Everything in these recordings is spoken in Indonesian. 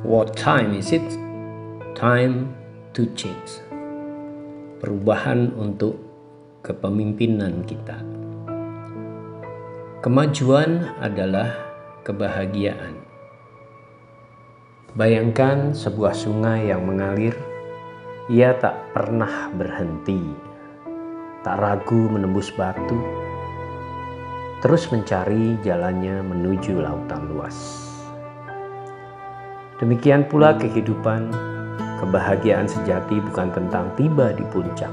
What time is it? Time to change. Perubahan untuk kepemimpinan kita. Kemajuan adalah kebahagiaan. Bayangkan sebuah sungai yang mengalir. Ia tak pernah berhenti, tak ragu menembus batu, terus mencari jalannya menuju lautan luas. Demikian pula kehidupan. Kebahagiaan sejati bukan tentang tiba di puncak,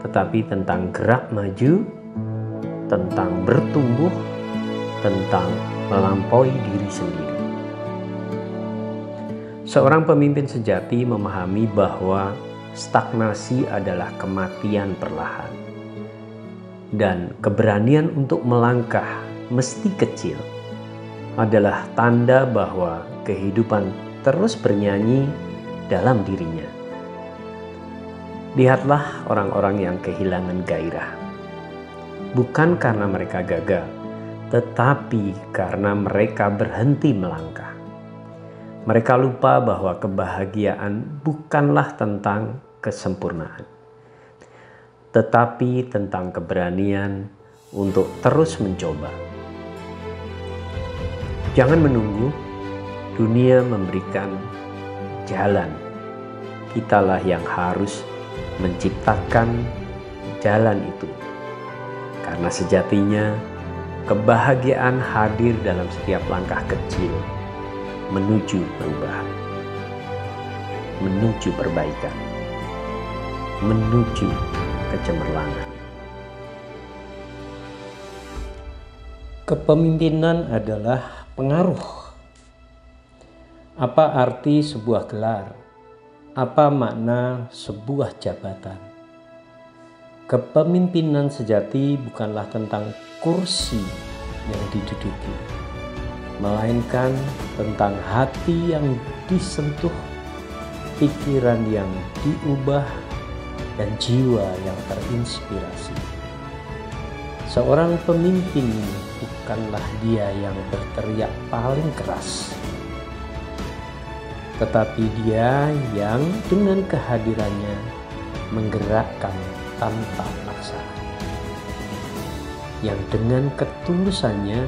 tetapi tentang gerak maju, tentang bertumbuh, tentang melampaui diri sendiri. Seorang pemimpin sejati memahami bahwa stagnasi adalah kematian perlahan, dan keberanian untuk melangkah meski kecil adalah tanda bahwa kehidupan terus bernyanyi dalam dirinya. Lihatlah orang-orang yang kehilangan gairah, bukan karena mereka gagal, tetapi karena mereka berhenti melangkah. Mereka lupa bahwa kebahagiaan bukanlah tentang kesempurnaan, tetapi tentang keberanian untuk terus mencoba. Jangan menunggu dunia memberikan jalan. Kitalah yang harus menciptakan jalan itu. Karena sejatinya kebahagiaan hadir dalam setiap langkah kecil menuju perubahan, menuju perbaikan, menuju kecemerlangan. Kepemimpinan adalah pengaruh. Apa arti sebuah gelar? Apa makna sebuah jabatan? Kepemimpinan sejati bukanlah tentang kursi yang diduduki, melainkan tentang hati yang disentuh, pikiran yang diubah, dan jiwa yang terinspirasi. Seorang pemimpin bukanlah dia yang berteriak paling keras, tetapi dia yang dengan kehadirannya menggerakkan tanpa paksaan, yang dengan ketulusannya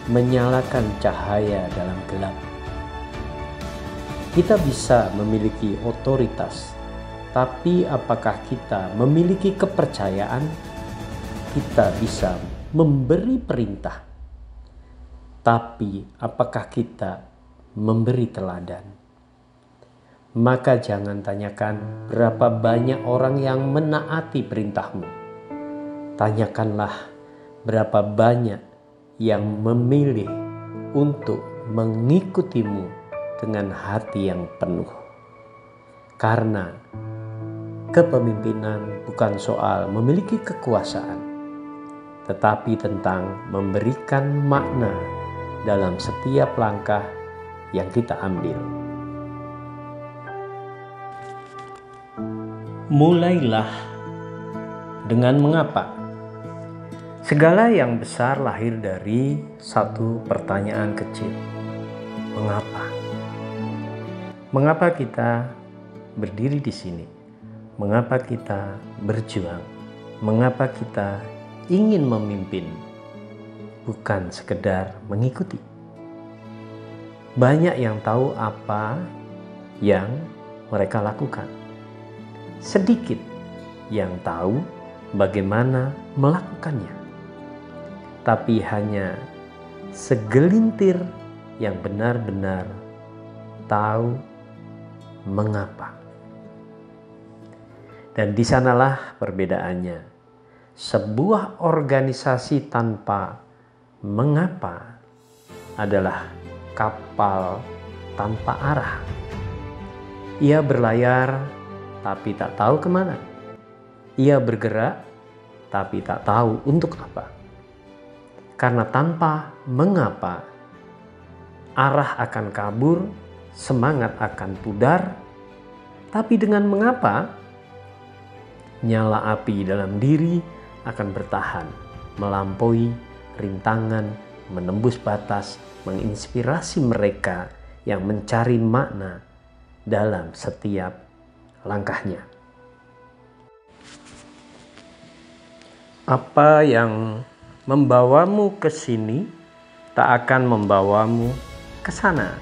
menyalakan cahaya dalam gelap. Kita bisa memiliki otoritas, tapi apakah kita memiliki kepercayaan? Kita bisa memberi perintah, tapi apakah kita memberi teladan? Maka jangan tanyakan berapa banyak orang yang menaati perintahmu. Tanyakanlah berapa banyak yang memilih untuk mengikutimu dengan hati yang penuh. Karena kepemimpinan bukan soal memiliki kekuasaan, tetapi tentang memberikan makna dalam setiap langkah yang kita ambil. Mulailah dengan mengapa. Segala yang besar lahir dari satu pertanyaan kecil. Mengapa? Mengapa kita berdiri di sini? Mengapa kita berjuang? Mengapa kita ingin memimpin? Bukan sekedar mengikuti. Banyak yang tahu apa yang mereka lakukan. Sedikit yang tahu bagaimana melakukannya. Tapi hanya segelintir yang benar-benar tahu mengapa. Dan di sanalah perbedaannya. Sebuah organisasi tanpa mengapa adalah kapal tanpa arah. Ia berlayar tapi tak tahu kemana. Ia bergerak tapi tak tahu untuk apa. Karena tanpa mengapa, arah akan kabur, semangat akan pudar. Tapi dengan mengapa, nyala api dalam diri akan bertahan, melampaui rintangan, menembus batas, menginspirasi mereka yang mencari makna dalam setiap langkahnya. Apa yang membawamu ke sini tak akan membawamu ke sana.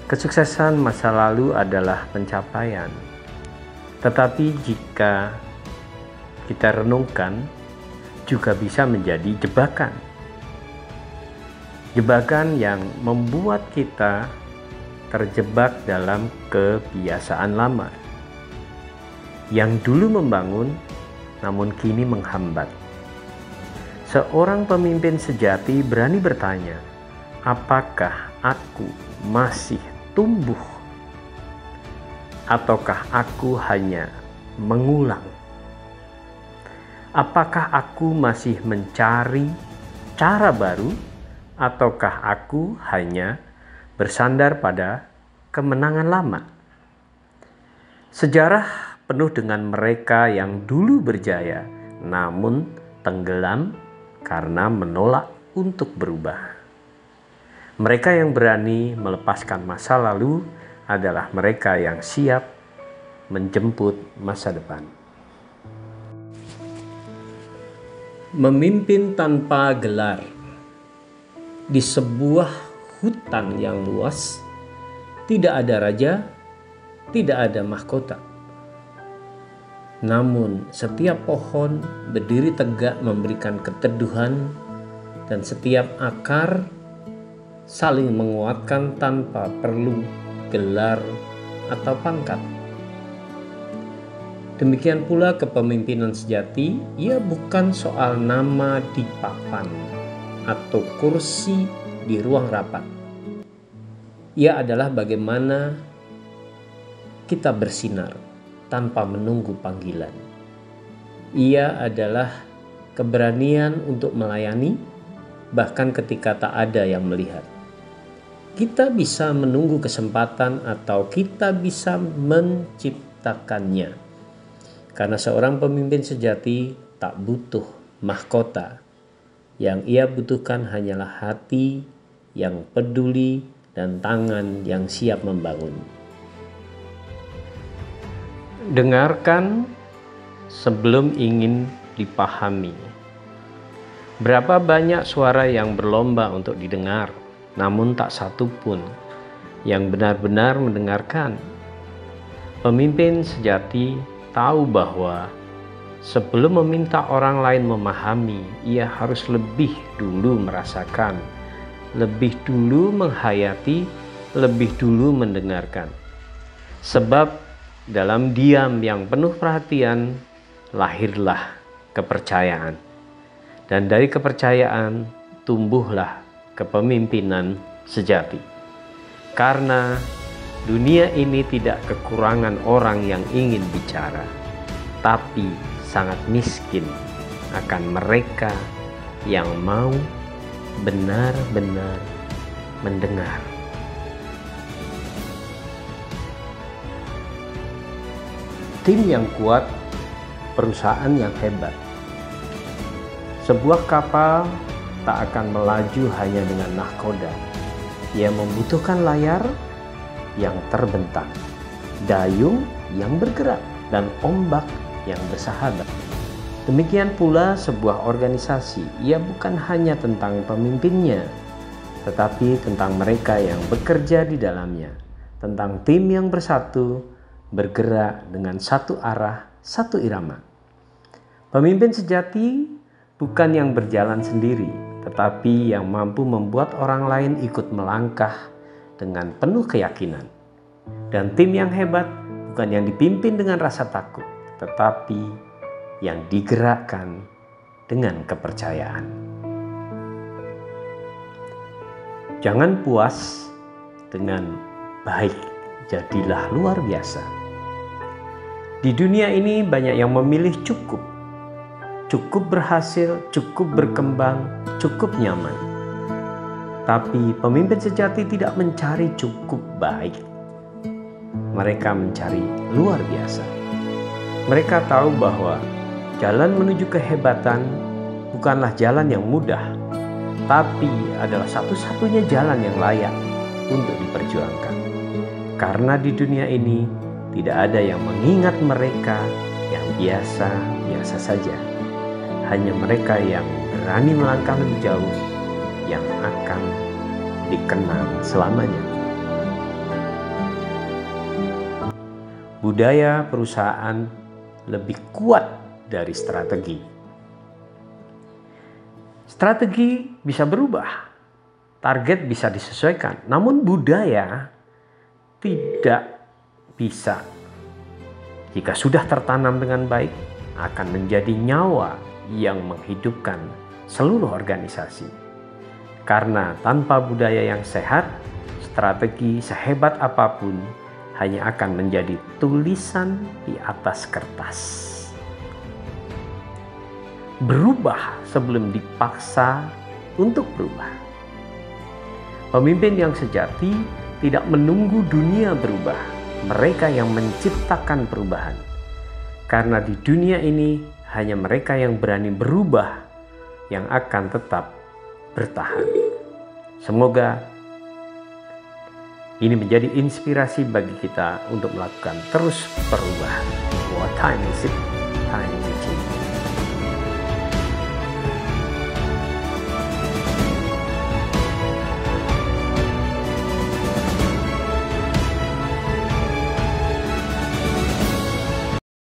Kesuksesan masa lalu adalah pencapaian, tetapi jika kita renungkan juga bisa menjadi jebakan. Jebakan yang membuat kita terjebak dalam kebiasaan lama yang dulu membangun namun kini menghambat. Seorang pemimpin sejati berani bertanya, apakah aku masih tumbuh ataukah aku hanya mengulang? Apakah aku masih mencari cara baru ataukah aku hanya bersandar pada kemenangan lama? Sejarah penuh dengan mereka yang dulu berjaya namun tenggelam karena menolak untuk berubah. Mereka yang berani melepaskan masa lalu adalah mereka yang siap menjemput masa depan. Memimpin tanpa gelar. Di sebuah hutan yang luas, tidak ada raja, tidak ada mahkota. Namun setiap pohon berdiri tegak memberikan keteduhan dan setiap akar saling menguatkan tanpa perlu gelar atau pangkat. Demikian pula kepemimpinan sejati, ia bukan soal nama di papan atau kursi di ruang rapat. Ia adalah bagaimana kita bersinar tanpa menunggu panggilan. Ia adalah keberanian untuk melayani bahkan ketika tak ada yang melihat. Kita bisa menunggu kesempatan atau kita bisa menciptakannya. Karena seorang pemimpin sejati tak butuh mahkota. Yang ia butuhkan hanyalah hati yang peduli dan tangan yang siap membangun. Dengarkan sebelum ingin dipahami. Berapa banyak suara yang berlomba untuk didengar, namun tak satu pun yang benar-benar mendengarkan. Pemimpin sejati tahu bahwa sebelum meminta orang lain memahami, ia harus lebih dulu merasakan, lebih dulu menghayati, lebih dulu mendengarkan. Sebab dalam diam yang penuh perhatian, lahirlah kepercayaan. Dan dari kepercayaan, tumbuhlah kepemimpinan sejati. Karena dunia ini tidak kekurangan orang yang ingin bicara, tapi sangat miskin akan mereka yang mau benar-benar mendengar. Tim yang kuat, perusahaan yang hebat. Sebuah kapal tak akan melaju hanya dengan nahkoda. Ia membutuhkan layar yang terbentang, dayung yang bergerak, dan ombak yang bersahabat. Demikian pula sebuah organisasi, ia bukan hanya tentang pemimpinnya, tetapi tentang mereka yang bekerja di dalamnya, tentang tim yang bersatu, bergerak dengan satu arah, satu irama. Pemimpin sejati bukan yang berjalan sendiri, tetapi yang mampu membuat orang lain ikut melangkah dengan penuh keyakinan. Dan tim yang hebat bukan yang dipimpin dengan rasa takut, tetapi yang digerakkan dengan kepercayaan. Jangan puas dengan baik, jadilah luar biasa. Di dunia ini banyak yang memilih cukup berhasil, cukup berkembang, cukup nyaman. Tapi pemimpin sejati tidak mencari cukup baik. Mereka mencari luar biasa. Mereka tahu bahwa jalan menuju kehebatan bukanlah jalan yang mudah, tapi adalah satu-satunya jalan yang layak. untuk diperjuangkan. Karena di dunia ini tidak ada yang mengingat mereka yang biasa-biasa saja. Hanya mereka yang berani melangkah lebih jauh yang akan dikenang selamanya. Budaya perusahaan lebih kuat dari strategi. Strategi bisa berubah, target bisa disesuaikan, namun budaya tidak bisa. Jika sudah tertanam dengan baik, akan menjadi nyawa yang menghidupkan seluruh organisasi. Karena tanpa budaya yang sehat, strategi sehebat apapun hanya akan menjadi tulisan di atas kertas. Berubah sebelum dipaksa untuk berubah. Pemimpin yang sejati tidak menunggu dunia berubah, mereka yang menciptakan perubahan. Karena di dunia ini hanya mereka yang berani berubah yang akan tetap bertahan. Semoga ini menjadi inspirasi bagi kita untuk melakukan terus perubahan. What time is it? Time is